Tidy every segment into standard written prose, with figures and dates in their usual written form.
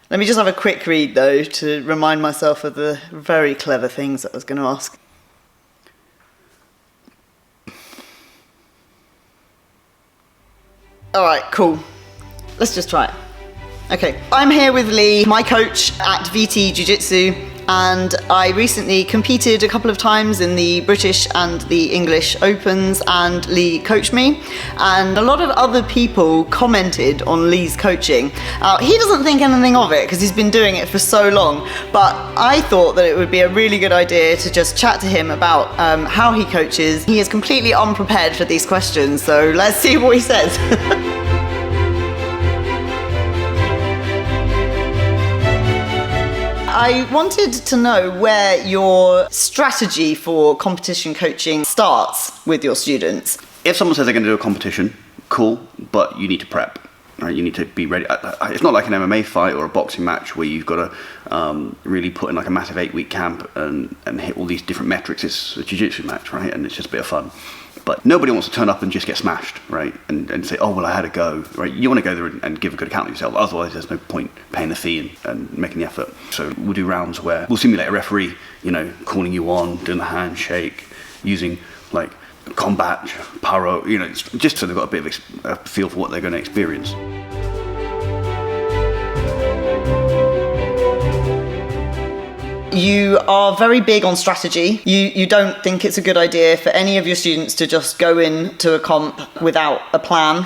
Let me just have a quick read, though, to remind myself of the very clever things that I was going to ask. All right, cool. Let's just try it. Okay, I'm here with Leigh, my coach at VT Jiu Jitsu, and I recently competed a couple of times in the British and the English Opens, and Leigh coached me, and a lot of other people commented on Leigh's coaching. He doesn't think anything of it because he's been doing it for so long, but I thought that it would be a really good idea to just chat to him about how he coaches. He is completely unprepared for these questions, so let's see what he says. I wanted to know where your strategy for competition coaching starts with your students. If someone says they're going to do a competition, cool, but you need to prep. Right? You need to be ready. It's not like an MMA fight or a boxing match where you've got to really put in like a massive 8-week camp and hit all these different metrics. It's a jiu-jitsu match, right? And it's just a bit of fun. But nobody wants to turn up and just get smashed, right? And say, oh, well, I had a go, right? You want to go there and give a good account of yourself. Otherwise, there's no point paying the fee and making the effort. So we'll do rounds where we'll simulate a referee, calling you on, doing the handshake, using like combat, pyro, just so they've got a bit of a feel for what they're going to experience. You are very big on strategy. You don't think it's a good idea for any of your students to just go into a comp without a plan?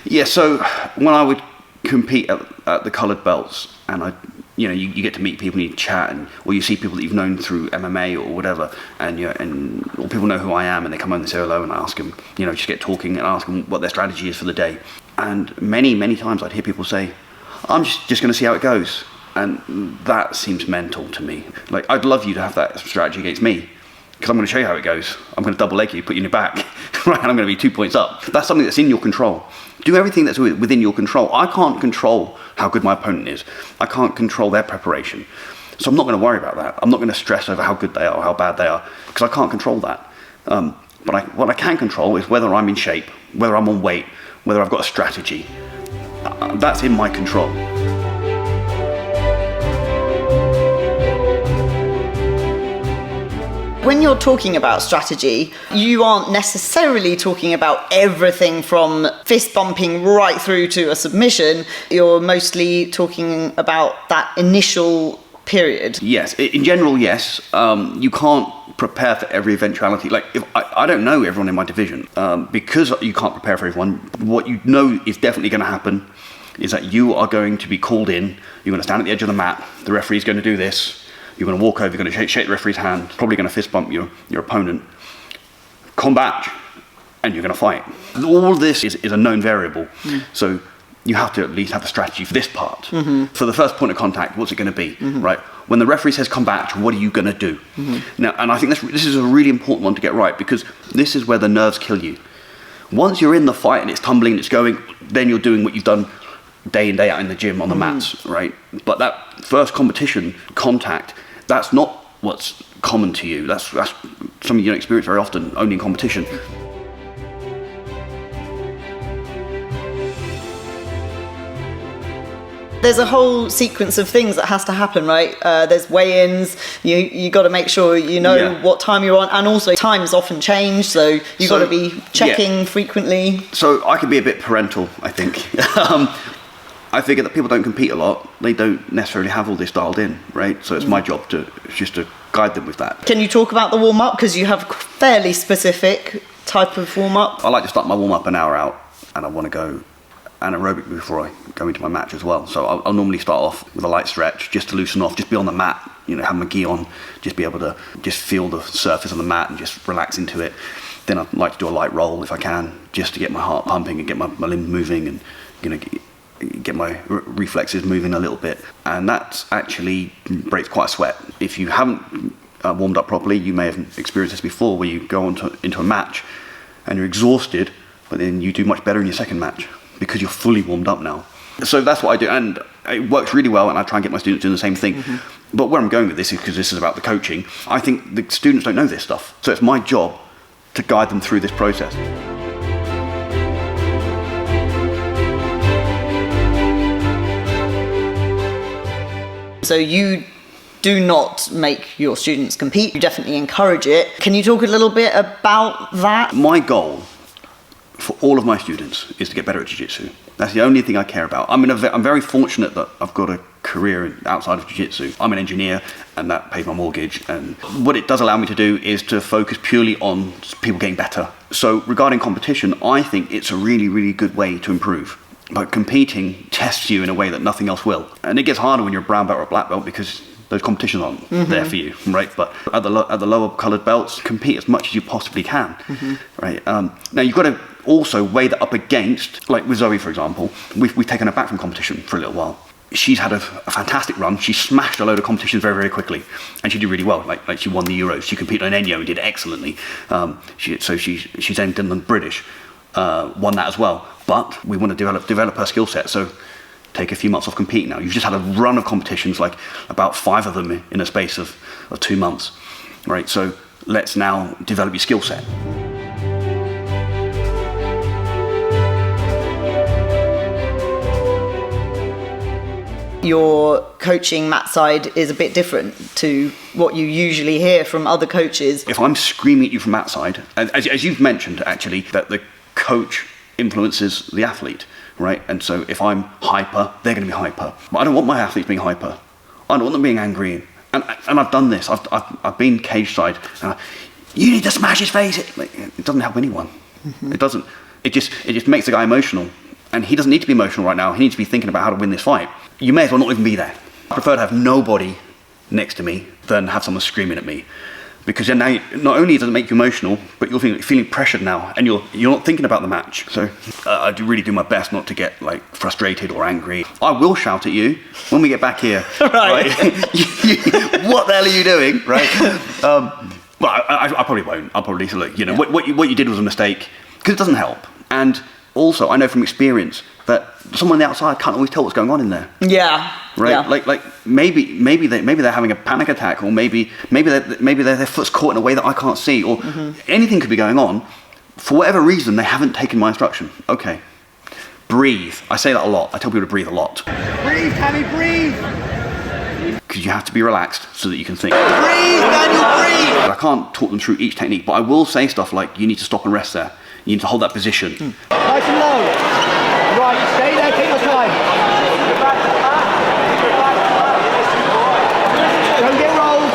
Yeah, so when I would compete at the coloured belts, and you get to meet people and you chat, or you see people that you've known through MMA or whatever, or people know who I am and they come on and say hello, and I ask them, just get talking and ask them what their strategy is for the day. And many times I'd hear people say, I'm just going to see how it goes. And that seems mental to me. Like, I'd love you to have that strategy against me, because I'm going to show you how it goes. I'm going to double leg you, put you in your back, right? And I'm going to be 2 points up. That's something that's in your control. Do everything that's within your control. I can't control how good my opponent is. I can't control their preparation. So I'm not going to worry about that. I'm not going to stress over how good they are or how bad they are, because I can't control that. But what I can control is whether I'm in shape, whether I'm on weight, whether I've got a strategy. That's in my control. When you're talking about strategy, you aren't necessarily talking about everything from fist bumping right through to a submission. You're mostly talking about that initial period. Yes, in general, yes. You can't prepare for every eventuality. Like, if I don't know everyone in my division, because you can't prepare for everyone. What you know is definitely going to happen is that you are going to be called in. You're going to stand at the edge of the mat. The referee's going to do this. You're going to walk over, you're going to shake the referee's hand, probably going to fist bump your opponent, combat, and you're going to fight. All this is a known variable. So you have to at least have a strategy for this part. For the first point of contact, what's it going to be, right? When the referee says combat, what are you going to do? Now, and I think this is a really important one to get right, because this is where the nerves kill you. Once you're in the fight and it's tumbling and it's going, then you're doing what you've done day in, day out in the gym on the mats, right? But that first competition contact, that's not what's common to you. That's something you don't experience very often, only in competition. There's a whole sequence of things that has to happen, right? There's weigh-ins. You got to make sure you know what time you're on, and also times often change, so you got to be checking frequently. So I can be a bit parental, I think. I figure that people don't compete a lot. They don't necessarily have all this dialed in, right? So it's my job to guide them with that. Can you talk about the warm-up? Because you have a fairly specific type of warm-up. I like to start my warm-up an hour out, and I want to go anaerobic before I go into my match as well. So I'll normally start off with a light stretch, just to loosen off, just be on the mat, have my gi on, just be able to just feel the surface on the mat and just relax into it. Then I'd like to do a light roll if I can, just to get my heart pumping and get my limbs moving and, get my reflexes moving a little bit. And that actually breaks quite a sweat. If you haven't warmed up properly, you may have experienced this before, where you go into a match and you're exhausted, but then you do much better in your second match because you're fully warmed up now. So that's what I do, and it works really well, and I try and get my students doing the same thing. But where I'm going with this is because this is about the coaching. I think the students don't know this stuff, so it's my job to guide them through this process. So you do not make your students compete. You definitely encourage it. Can you talk a little bit about that? My goal for all of my students is to get better at jiu-jitsu. That's the only thing I care about. I'm very fortunate that I've got a career outside of jiu-jitsu. I'm an engineer, and that pays my mortgage. And what it does allow me to do is to focus purely on people getting better. So regarding competition, I think it's a really, really good way to improve. But competing tests you in a way that nothing else will. And it gets harder when you're a brown belt or a black belt because those competitions aren't there for you, right? But at the lower coloured belts, compete as much as you possibly can, right? Now you've got to also weigh that up against, like with Zoe, for example, we've taken her back from competition for a little while. She's had a fantastic run. She smashed a load of competitions very, very quickly, and she did really well. Like she won the Euros. She competed on Enyo and did excellently. She's then done the British, won that as well. But we want to develop her skill set. So take a few months off competing now. You've just had a run of competitions, like about 5 of them in a space of 2 months, right? So let's now develop your skill set. Your coaching mat side is a bit different to what you usually hear from other coaches. If I'm screaming at you from mat side, as you've mentioned actually, that the coach influences the athlete, right? And so if I'm hyper, they're going to be hyper. But I don't want my athletes being hyper. I don't want them being angry. And I've done this. I've been cage side. You need to smash his face. It doesn't help anyone. It doesn't. It just makes the guy emotional. And he doesn't need to be emotional right now. He needs to be thinking about how to win this fight. You may as well not even be there. I prefer to have nobody next to me than have someone screaming at me. Because then now, not only does it make you emotional, but you're feeling pressured now, and you're not thinking about the match. So I really do my best not to get like frustrated or angry. I will shout at you when we get back here. Right? What the hell are you doing? Right? But I probably won't. I'll probably say, look, what you did was a mistake, because it doesn't help. And also, I know from experience that someone on the outside can't always tell what's going on in there. Yeah. Right. Yeah. Like maybe they're having a panic attack, or maybe their foot's caught in a way that I can't see, or anything could be going on. For whatever reason, they haven't taken my instruction. Okay. Breathe. I say that a lot. I tell people to breathe a lot. Breathe, Tammy, breathe. Because you have to be relaxed so that you can think. Breathe, Daniel, breathe. I can't talk them through each technique, but I will say stuff like, you need to stop and rest there. You need to hold that position. Nice and low. Right, stay there, take your time. Don't get rolled,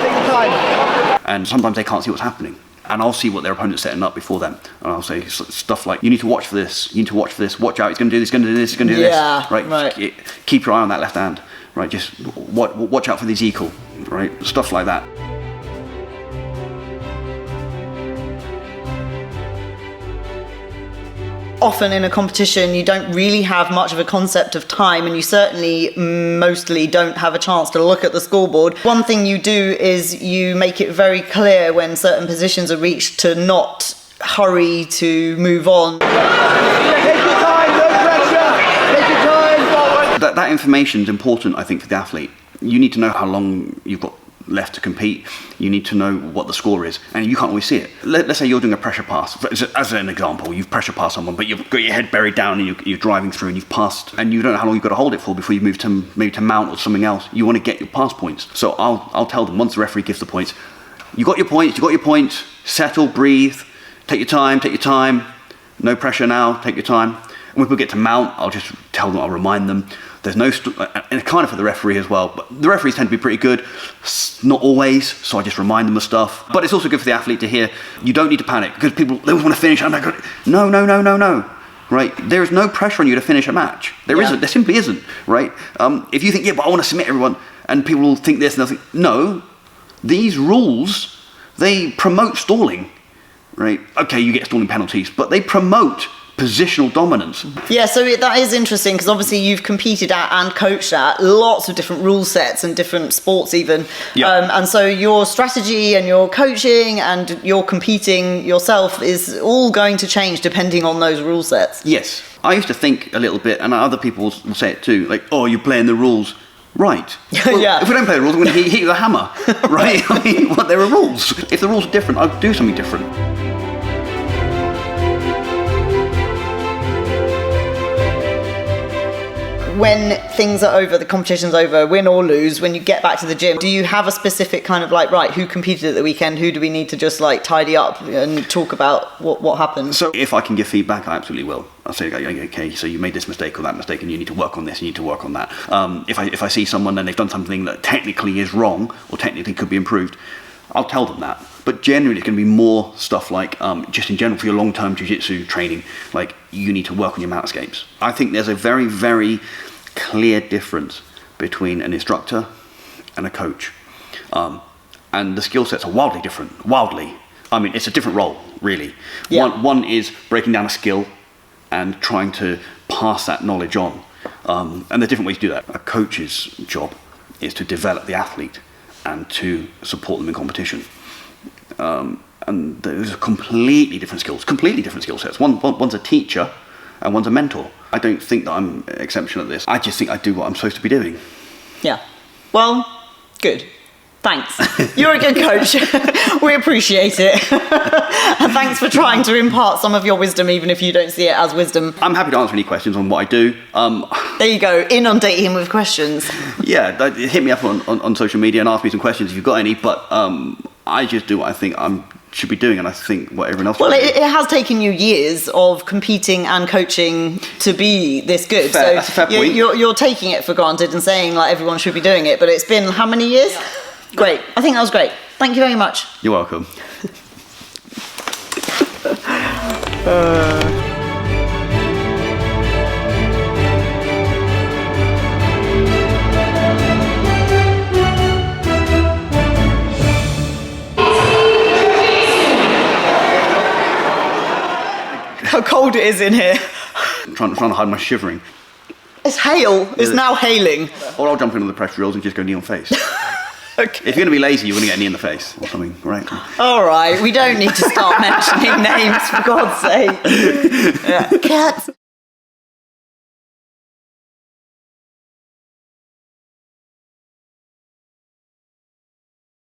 take your time. And sometimes they can't see what's happening. And I'll see what their opponent's setting up before them. And I'll say stuff like, you need to watch for this, you need to watch for this, watch out, he's going to do this, he's going to do this, he's going to do this. Right? Keep your eye on that left hand. Right, just watch out for these equal, right? Stuff like that. Often in a competition, you don't really have much of a concept of time, and you certainly mostly don't have a chance to look at the scoreboard. One thing you do is you make it very clear when certain positions are reached to not hurry to move on. Take your time, no pressure. Take your time. That information is important, I think, for the athlete. You need to know how long you've got left to compete. You need to know what the score is, and you can't always see it. Let's say you're doing a pressure pass. As an example, you've pressure passed someone, but you've got your head buried down and you're driving through and you've passed, and you don't know how long you've got to hold it for before you move to maybe to mount or something else. You want to get your pass points. So I'll tell them, once the referee gives the points, you got your points, settle, breathe, take your time, no pressure now, take your time. And when people get to mount, I'll just tell them, I'll remind them. There's no, and kind of for the referee as well, but the referees tend to be pretty good, not always, so I just remind them of stuff. But it's also good for the athlete to hear, you don't need to panic, because people, they want to finish, and no, right? There is no pressure on you to finish a match. There simply isn't, right? If you think, but I want to submit everyone, and people will think this and they'll think, no, these rules, they promote stalling, right? Okay, you get stalling penalties, but they promote positional dominance. Yeah, so that is interesting, because obviously you've competed at and coached at lots of different rule sets and different sports even. Yep. And so your strategy and your coaching and your competing yourself is all going to change depending on those rule sets. Yes. I used to think a little bit, and other people will say it too, like, oh, you're playing the rules. Right. Well, yeah. If we don't play the rules, we're going to hit you with a hammer. Right? I mean, there are rules. If the rules are different, I'll do something different. when things are over, the competition's over, win or lose, when you get back to the gym, do you have a specific kind of like, right, who competed at the weekend? Who do we need to just like tidy up and talk about what happened? So if I can give feedback, I absolutely will. I'll say, okay, so you made this mistake or that mistake, and you need to work on this, you need to work on that. If I see someone and they've done something that technically is wrong or technically could be improved, I'll tell them that. But generally, it's going to be more stuff like, just in general, for your long-term jiu-jitsu training, like you need to work on your mount escapes. I think there's a very, very clear difference between an instructor and a coach. And the skill sets are wildly different, wildly. I mean, it's a different role, really. Yeah. One is breaking down a skill and trying to pass that knowledge on. And there's different ways to do that. A coach's job is to develop the athlete and to support them in competition. And those are completely different skills sets. One's a teacher and one's a mentor. I don't think that I'm exceptional at this. I just think I do what I'm supposed to be doing. Yeah. Well, good. Thanks. You're a good coach. We appreciate it. And thanks for trying to impart some of your wisdom, even if you don't see it as wisdom. I'm happy to answer any questions on what I do. There you go. Inundate him with questions. Yeah, hit me up on social media and ask me some questions if you've got any. But I just do what I think I should be doing, and I think what everyone else should Well, be doing. it has taken you years of competing and coaching to be this good. Fair, that's a fair point. You're taking it for granted and saying like everyone should be doing it, but it's been how many years? Yeah. Great. I think that was great. Thank you very much. You're welcome. How cold it is in here. I'm trying to hide my shivering. It's hail. It's now hailing. Or I'll jump in on the press drills and just go knee on face. Okay. If you're going to be lazy, you're going to get a knee in the face or something, right? All right. We don't need to start mentioning names, for God's sake. Yeah. Cats.